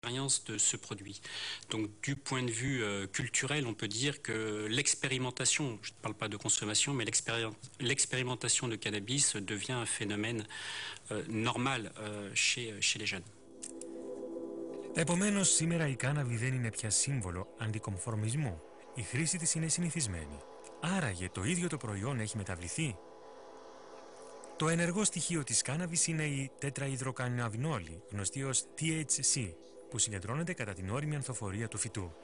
de ce produit. Donc du point de vue culturel, on peut dire que l'expérimentation, je ne parle pas de consommation, mais l'expérimentation de cannabis devient un phénomène normal chez les jeunes. Επομένως, σήμερα η κάναβη δεν είναι πια σύμβολο αντικομφορμισμού. Η χρήση της είναι συνηθισμένη. Άραγε το ίδιο το προϊόν έχει μεταβληθεί. Το ενεργό στοιχείο της κάναβης είναι η τετραϊδροκανναβινόλη, γνωστή ως THC, που συγκεντρώνεται κατά την ώριμη ανθοφορία του φυτού.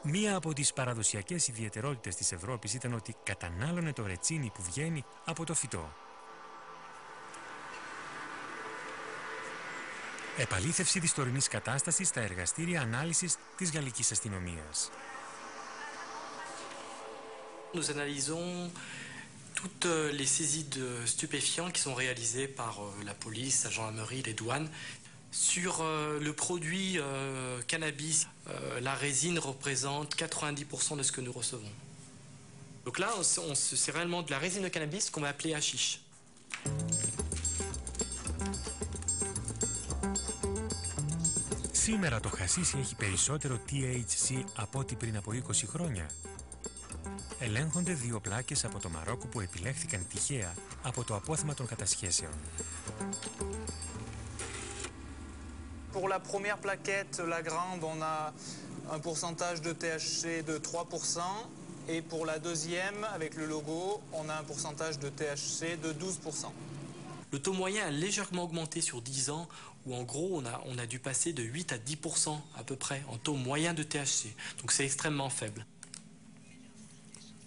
Μία από τις παραδοσιακές ιδιαιτερότητες της Ευρώπης ήταν ότι κατανάλωνε το ρετσίνι που βγαίνει από το φυτό. Επαλήθευση της τωρινής κατάστασης στα εργαστήρια ανάλυσης της γαλλικής αστυνομίας. Nous analysons toutes les saisies de stupéfiants qui sont réalisées par la police, la gendarmerie, les douanes. Sur le produit cannabis, la résine représente 90% de ce que nous recevons. Donc là, c'est réellement de la résine de cannabis qu'on va appeler hashish. Σήμερα το χασίσι έχει περισσότερο THC από ό,τι πριν από 20 χρόνια. Ελέγχονται 2 πλάκες από το Μαρόκο που επιλέχθηκαν τυχαία από το απόθεμα των κατασχέσεων. Pour la première plaquette, la grande, on a un pourcentage de THC de 3%. Et pour la deuxième, avec le logo, on a un pourcentage de THC de 12%. Le taux moyen a légèrement augmenté sur 10 ans, où en gros on a dû passer de 8 à 10% à peu près en taux moyen de THC. Donc c'est extrêmement faible.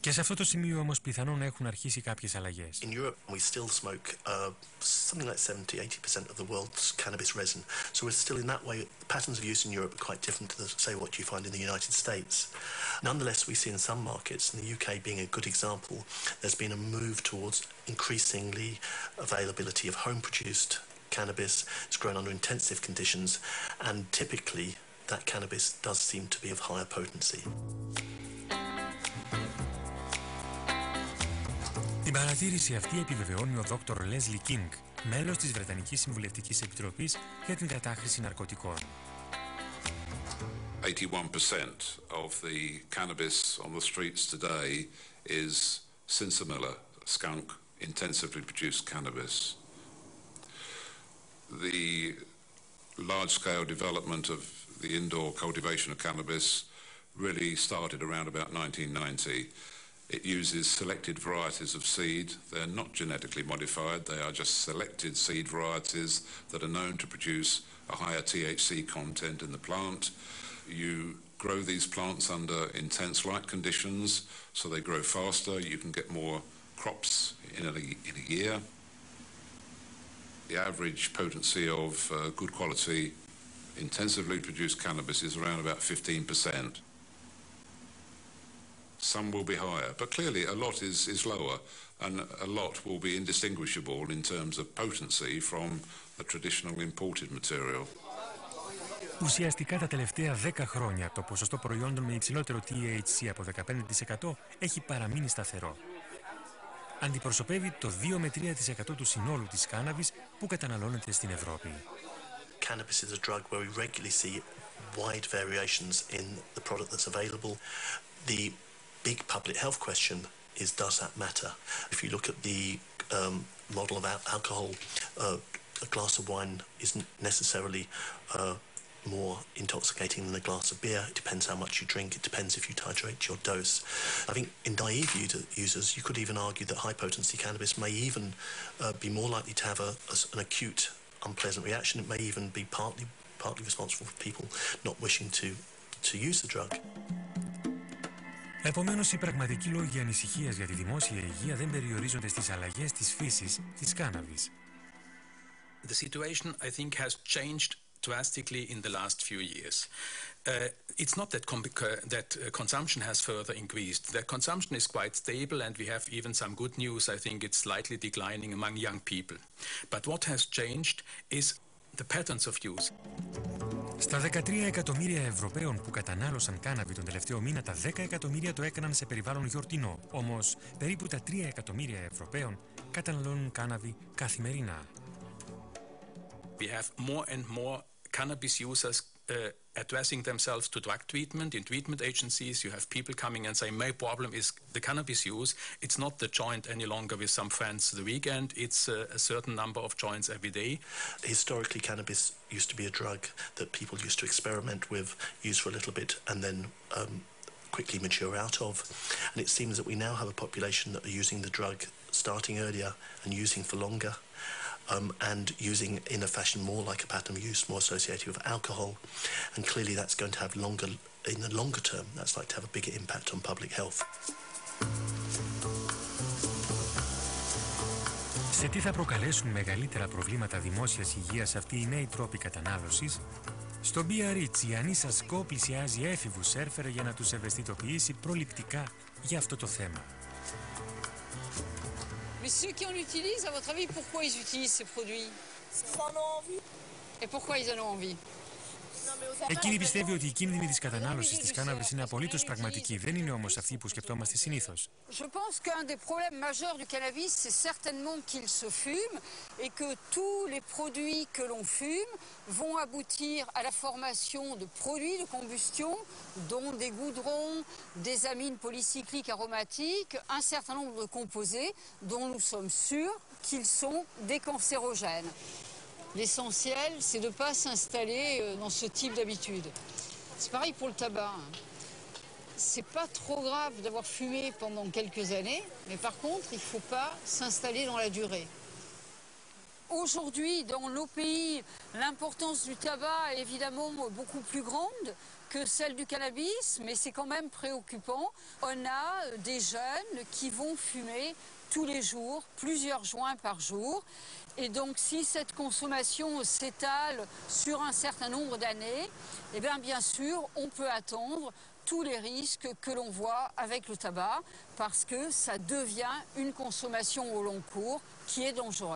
Και σε αυτό το σημείο όμως πιθανόν έχουν αρχίσει κάποιες αλλαγές. In Europe we still smoke something like 70-80% of the world's cannabis resin. So we're still in that way, the patterns of use in Europe are quite different to say what you find in the United States. Nonetheless, we see in some markets, and the UK being a good example, there's been a move towards increasingly availability of home-produced cannabis. It's grown under intensive conditions, and typically that cannabis does seem to be of higher potency. Την παρατήρηση αυτή επιβεβαιώνει ο Dr. Leslie King, μέλος της Βρετανικής Συμβουλευτικής Επιτροπής για την κατάχρηση ναρκωτικών. 81% of the cannabis on the streets today is sinsemilla, skunk, intensively produced cannabis. The large-scale development of the indoor cultivation of cannabis really started around about 1990. It uses selected varieties of seed. They're not genetically modified. They are just selected seed varieties that are known to produce a higher THC content in the plant. You grow these plants under intense light conditions, so they grow faster. You can get more crops in a year. The average potency of good quality intensively produced cannabis is around about 15%. Some will be higher, but clearly a lot is lower, and a lot will be indistinguishable in terms of potency from the traditional imported material. Ουσιαστικά τα τελευταία 10 χρόνια το ποσοστό προϊόντων με υψηλότερο THC από 15% έχει παραμείνει σταθερό. Αντιπροσωπεύει το 2 με 3% του συνόλου της κάναβης που καταναλώνεται στην Ευρώπη. Cannabis is a drug where we regularly see wide variations in the product that's available. The big public health question is, does that matter? If you look at the model of alcohol, a glass of wine isn't necessarily more intoxicating than a glass of beer. It depends how much you drink. It depends if you titrate your dose. I think in naive users, you could even argue that high-potency cannabis may even be more likely to have an acute unpleasant reaction. It may even be partly responsible for people not wishing to use the drug. Επομένως, οι πραγματικοί λόγοι ανησυχίας για τη δημόσια υγεία δεν περιορίζονται στις αλλαγές της φύσης της κάναβης. The situation, I think, has changed drastically in the last few years. It's not that consumption has further increased. The consumption is quite stable, and we have even some good news. I think it's slightly declining among young people. But what has changed is the patterns of use. Στα 13 εκατομμύρια Ευρωπαίων που κατανάλωσαν κάναβη τον τελευταίο μήνα, τα 10 εκατομμύρια το έκαναν σε περιβάλλον γιορτινό. Όμως, περίπου τα 3 εκατομμύρια Ευρωπαίων καταναλώνουν κάναβη καθημερινά. We have more and more cannabis users addressing themselves to drug treatment in treatment agencies. You have people coming and saying, my problem is the cannabis use. It's not the joint any longer with some friends the weekend. It's a certain number of joints every day. Historically, cannabis used to be a drug that people used to experiment with, use for a little bit, and then quickly mature out of. And it seems that we now have a population that are using the drug starting earlier and using for longer. And using in a fashion more like a pattern of use, more associated with alcohol. And clearly that's going to have in the longer term, that's like to have a bigger impact on public health. Σε τι θα προκαλέσουν μεγαλύτερα προβλήματα δημόσιας υγείας αυτοί οι νέοι τρόποι κατανάλωσης? Στο Biarritz η Ανίσα Σκό πλησιάζει έφηβους σέρφερ για να τους ευαισθητοποιήσει προληπτικά για αυτό το θέμα. Mais ceux qui en utilisent, à votre avis, pourquoi ils utilisent ces produits? Ils en ont envie. Et pourquoi ils en ont envie? Εκείνη πιστεύει ότι η κίνδυνη της κατανάλωσης της κάναβης είναι απολύτως πραγματική. Δεν είναι όμως αυτή που σκεφτόμαστε συνήθως. Je pense qu'un des problèmes majeurs du cannabis, c'est certainement qu'il se fume et que tous les produits que l'on fume vont aboutir à la formation de produits de combustion, dont des goudrons, des amines polycycliques aromatiques, un certain nombre de composés dont nous sommes sûrs qu'ils sont des cancérogènes. L'essentiel, c'est de ne pas s'installer dans ce type d'habitude. C'est pareil pour le tabac. C'est pas trop grave d'avoir fumé pendant quelques années, mais par contre, il ne faut pas s'installer dans la durée. Aujourd'hui, dans nos pays, l'importance du tabac est évidemment beaucoup plus grande que celle du cannabis, mais c'est quand même préoccupant. On a des jeunes qui vont fumer tous les jours, plusieurs joints par jour. Et donc, si cette consommation s'étale sur un certain nombre d'années, eh bien sûr, on peut attendre tous les risques que l'on voit avec le tabac, parce que ça devient une consommation au long cours qui est dangereuse.